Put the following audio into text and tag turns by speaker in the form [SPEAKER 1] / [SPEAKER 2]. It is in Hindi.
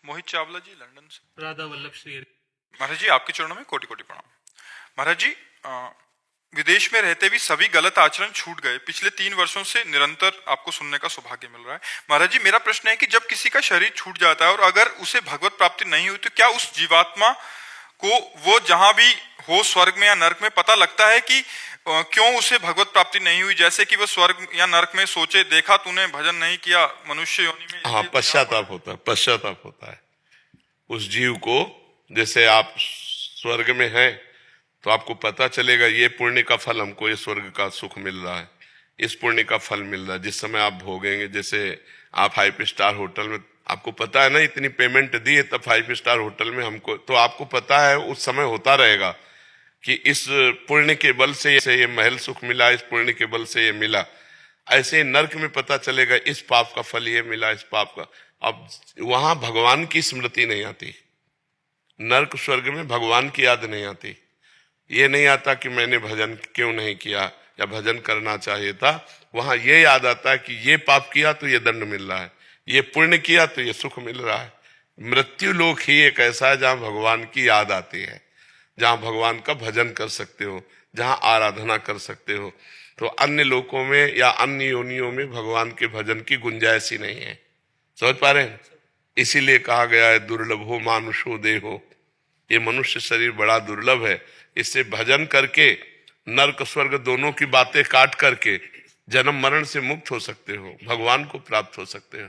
[SPEAKER 1] मोहित चावला जी, लंदन से।
[SPEAKER 2] राधा वल्लभ श्री।
[SPEAKER 1] महाराज जी, आपके चरणों में कोटि कोटि प्रणाम। महाराज जी, विदेश में रहते भी सभी गलत आचरण छूट गए। पिछले 3 वर्षों से निरंतर आपको सुनने का सौभाग्य मिल रहा है। महाराज जी, मेरा प्रश्न है कि जब किसी का शरीर छूट जाता है और अगर उसे भगवत प्राप्ति नहीं हुई, तो क्या उस जीवात्मा को वो जहां भी हो, स्वर्ग में या नरक में, पता लगता है कि क्यों उसे भगवत प्राप्ति नहीं हुई? जैसे कि वो स्वर्ग या नरक में सोचे, देखा तूने भजन नहीं किया मनुष्य योनि में।
[SPEAKER 3] हाँ, पश्चाताप होता है, पश्चाताप होता है उस जीव को। जैसे आप स्वर्ग में हैं तो आपको पता चलेगा ये पुण्य का फल हमको ये स्वर्ग का सुख मिल रहा है, इस पुण्य का फल मिल रहा है जिस समय आप भोगेंगे। जैसे आप 5 स्टार होटल में, आपको पता है ना इतनी पेमेंट दी है, तब 5 स्टार होटल में हमको, तो आपको पता है उस समय होता रहेगा कि इस पुण्य के बल से ये महल सुख मिला, इस पुण्य के बल से ये मिला। ऐसे ही नरक में पता चलेगा इस पाप का फल ये मिला, इस पाप का। अब वहां भगवान की स्मृति नहीं आती, नरक स्वर्ग में भगवान की याद नहीं आती। ये नहीं आता कि मैंने भजन क्यों नहीं किया या भजन करना चाहिए था। वहां ये याद आता है कि ये पाप किया तो ये दंड मिल रहा है, ये पुण्य किया तो ये सुख मिल रहा है। मृत्यु लोक ही एक ऐसा है जहां भगवान की याद आती है, जहां भगवान का भजन कर सकते हो, जहां आराधना कर सकते हो। तो अन्य लोकों में या अन्य योनियों में भगवान के भजन की गुंजाइश ही नहीं है। समझ पा रहे हैं? इसीलिए कहा गया है दुर्लभो मानुषो देहो, ये मनुष्य शरीर बड़ा दुर्लभ है। इससे भजन करके नरक स्वर्ग दोनों की बातें काट करके जन्म मरण से मुक्त हो सकते हो, भगवान को प्राप्त हो सकते हो।